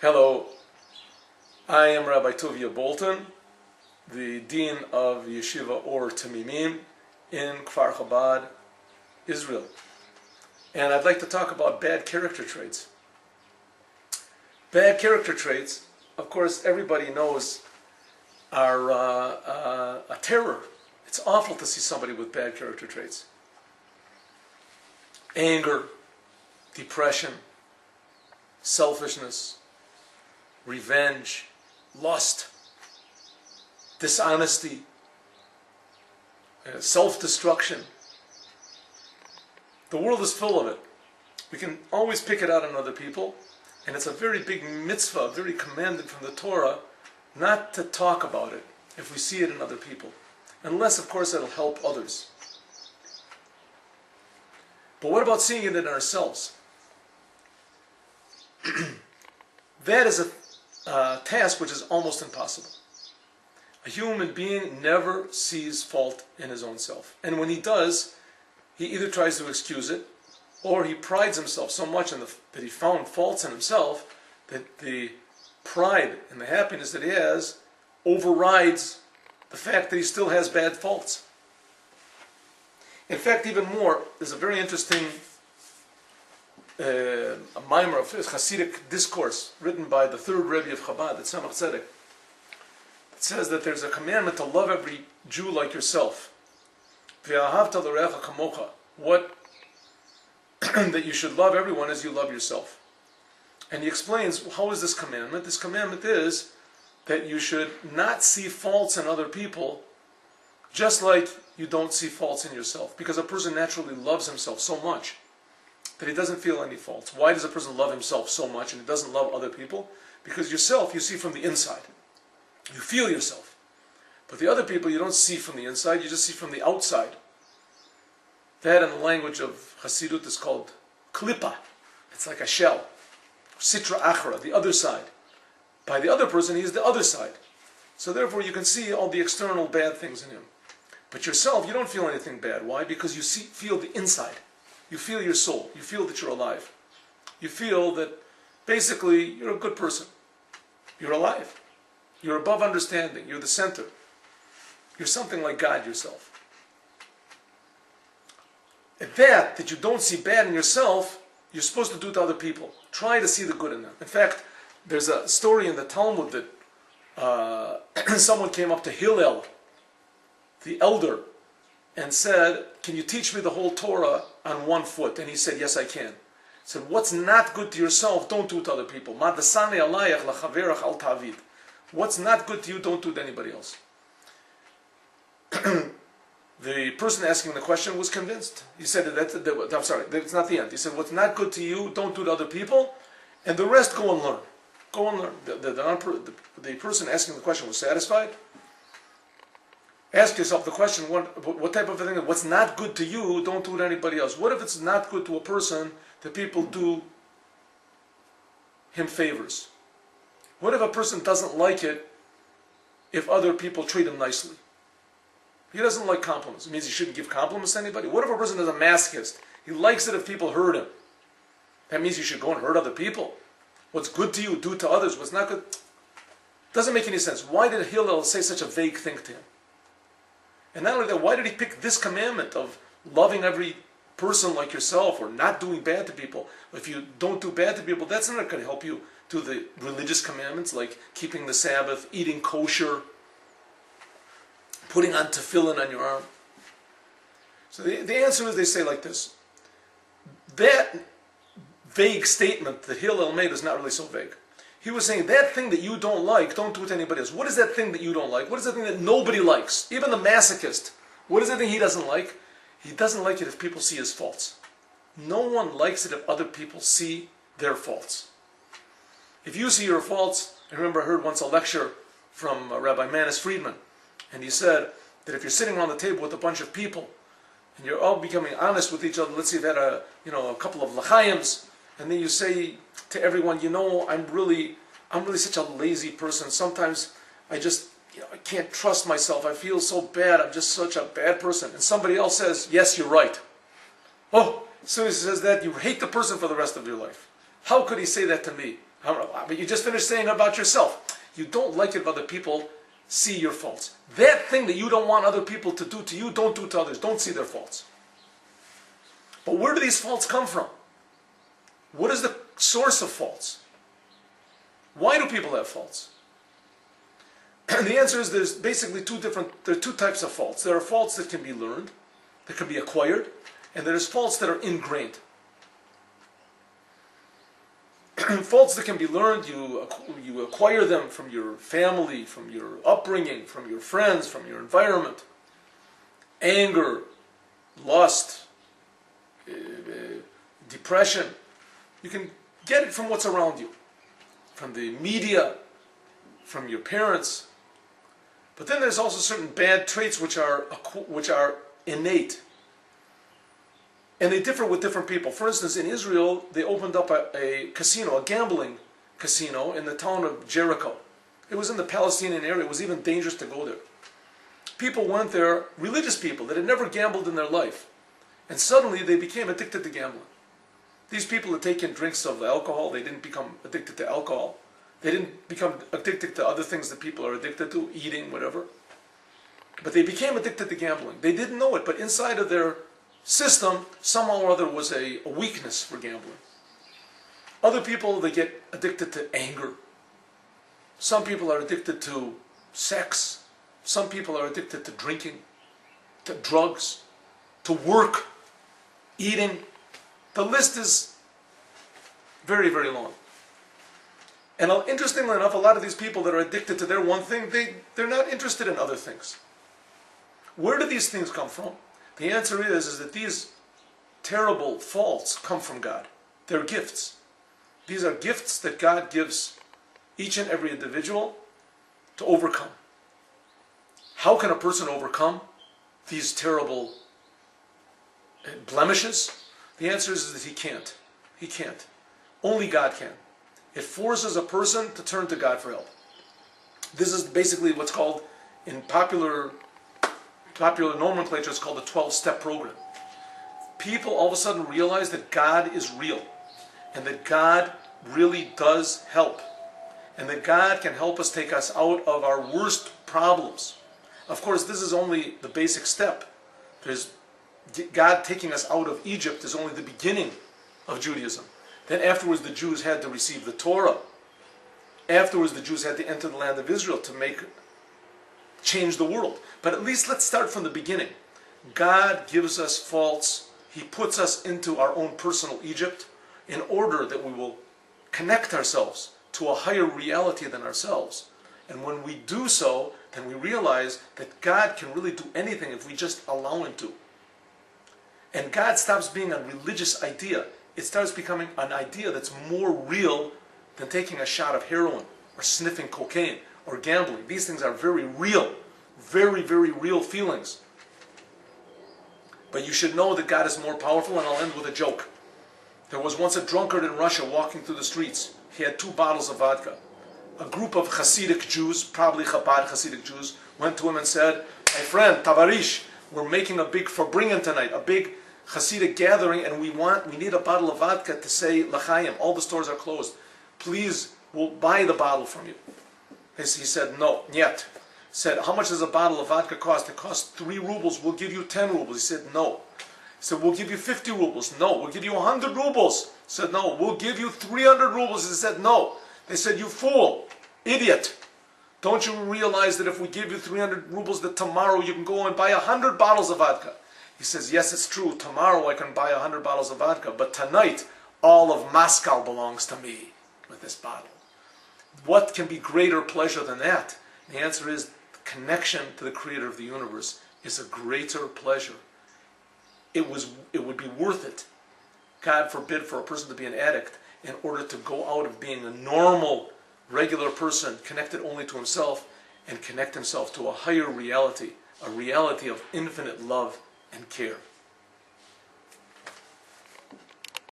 Hello, I am Rabbi Tovia Bolton, the Dean of Yeshiva Or Tamimim in Kfar Chabad, Israel. And I'd like to talk about bad character traits. Bad character traits, of course, everybody knows are a terror. It's awful to see somebody with bad character traits. Anger, depression, selfishness, revenge, lust, dishonesty, self-destruction. The world is full of it. We can always pick it out on other people, and it's a very big mitzvah, very commanded from the Torah, not to talk about it if we see it in other people, unless, of course, it'll help others. But what about seeing it in ourselves? That is a task which is almost impossible. A human being never sees fault in his own self. And when he does, he either tries to excuse it, or he prides himself so much that he found faults in himself that the pride and the happiness that he has overrides the fact that he still has bad faults. In fact, even more, there's a very interesting a mimer of Hasidic discourse written by the third Rebbe of Chabad, the Tzemach Tzedek. It says that there's a commandment to love every Jew like yourself. V'ahavta l'reacha kamocha. What that you should love everyone as you love yourself. And he explains, how is this commandment? This commandment is that you should not see faults in other people, just like you don't see faults in yourself. Because a person naturally loves himself so much that he doesn't feel any faults. Why does a person love himself so much and he doesn't love other people? Because yourself you see from the inside. You feel yourself. But the other people you don't see from the inside, you just see from the outside. That in the language of Hasidut is called klipa. It's like a shell. Sitra achra, the other side. By the other person, he is the other side. So therefore you can see all the external bad things in him. But yourself, you don't feel anything bad. Why? Because you feel the inside. You feel your soul. You feel that you're alive. You feel that basically you're a good person. You're alive. You're above understanding. You're the center. You're something like God yourself. At that you don't see bad in yourself, you're supposed to do to other people. Try to see the good in them. In fact, there's a story in the Talmud that someone came up to Hillel, the elder, and said, "Can you teach me the whole Torah on one foot?" And he said, "Yes, I can." He said, "What's not good to yourself, don't do it to other people. What's not good to you, don't do it to anybody else." The person asking the question was convinced. He said, I'm sorry, that's not the end. He said, "What's not good to you, don't do it to other people, and the rest go and learn." Go and learn. The person asking the question was satisfied. Ask yourself the question, what type of thing, what's not good to you, don't do it to anybody else. What if it's not good to a person that people do him favors? What if a person doesn't like it if other people treat him nicely? He doesn't like compliments. It means he shouldn't give compliments to anybody. What if a person is a masochist? He likes it if people hurt him. That means you should go and hurt other people. What's good to you, do to others. What's not good, doesn't make any sense. Why did Hillel say such a vague thing to him? And not only that, why did he pick this commandment of loving every person like yourself or not doing bad to people? If you don't do bad to people, that's not going to help you do the religious commandments like keeping the Sabbath, eating kosher, putting on tefillin on your arm. So the answer is, they say like this. That vague statement that Hillel made is not really so vague. He was saying, that thing that you don't like, don't do it to anybody else. What is that thing that you don't like? What is that thing that nobody likes? Even the masochist. What is that thing he doesn't like? He doesn't like it if people see his faults. No one likes it if other people see their faults. If you see your faults, I remember I heard once a lecture from Rabbi Manis Friedman, and he said that if you're sitting around the table with a bunch of people, and you're all becoming honest with each other, let's say you've had a couple of l'chaims, and then you say to everyone, I'm really such a lazy person. Sometimes I just, I can't trust myself. I feel so bad. I'm just such a bad person. And somebody else says, yes, you're right. Oh, as soon as he says that, you hate the person for the rest of your life. How could he say that to me? But you just finished saying about yourself. You don't like it if other people see your faults. That thing that you don't want other people to do to you, don't do to others. Don't see their faults. But where do these faults come from? What is the source of faults? Why do people have faults? And the answer is there's basically there are two types of faults. There are faults that can be learned, that can be acquired, and there's faults that are ingrained. Faults that can be learned, you acquire them from your family, from your upbringing, from your friends, from your environment. Anger, lust, depression. You can get it from what's around you, from the media, from your parents. But then there's also certain bad traits which are innate. And they differ with different people. For instance, in Israel, they opened up a casino, a gambling casino in the town of Jericho. It was in the Palestinian area. It was even dangerous to go there. People went there, religious people that had never gambled in their life. And suddenly they became addicted to gambling. These people had taken drinks of alcohol. They didn't become addicted to alcohol. They didn't become addicted to other things that people are addicted to, eating, whatever. But they became addicted to gambling. They didn't know it, but inside of their system, somehow or other was a weakness for gambling. Other people, they get addicted to anger. Some people are addicted to sex. Some people are addicted to drinking, to drugs, to work, eating. The list is very, very long. And interestingly enough, a lot of these people that are addicted to their one thing, they're not interested in other things. Where do these things come from? The answer is that these terrible faults come from God. They're gifts. These are gifts that God gives each and every individual to overcome. How can a person overcome these terrible blemishes? The answer is that he can't. He can't. Only God can. It forces a person to turn to God for help. This is basically what's called, in popular nomenclature, it's called the 12-step program. People all of a sudden realize that God is real, and that God really does help, and that God can help us take us out of our worst problems. Of course, this is only the basic step. God taking us out of Egypt is only the beginning of Judaism. Then afterwards the Jews had to receive the Torah. Afterwards the Jews had to enter the land of Israel to change the world. But at least let's start from the beginning. God gives us faults. He puts us into our own personal Egypt in order that we will connect ourselves to a higher reality than ourselves. And when we do so, then we realize that God can really do anything if we just allow Him to. And God stops being a religious idea. It starts becoming an idea that's more real than taking a shot of heroin or sniffing cocaine or gambling. These things are very real, very, very real feelings. But you should know that God is more powerful, and I'll end with a joke. There was once a drunkard in Russia walking through the streets. He had 2 bottles of vodka. A group of Hasidic Jews, probably Chabad Hasidic Jews, went to him and said, "My friend, Tavarish, we're making a big Farbringen tonight, a big Hasidic gathering, and we need a bottle of vodka to say L'chaim. All the stores are closed. Please, we'll buy the bottle from you." He said, "No, yet." He said, "How much does a bottle of vodka cost?" "It costs 3 rubles. We'll give you 10 rubles. He said, "No." He said, "We'll give you 50 rubles. "No." "We'll give you 100 rubles. He said, "No." "We'll give you 300 rubles. He said, "No." They said, "You fool, idiot. Don't you realize that if we give you 300 rubles, that tomorrow you can go and buy 100 bottles of vodka?" He says, "Yes, it's true. Tomorrow I can buy 100 bottles of vodka, but tonight all of Moscow belongs to me with this bottle." What can be greater pleasure than that? The answer is the connection to the Creator of the universe is a greater pleasure. It would be worth it, God forbid, for a person to be an addict in order to go out of being a normal, regular person connected only to himself and connect himself to a higher reality, a reality of infinite love and care.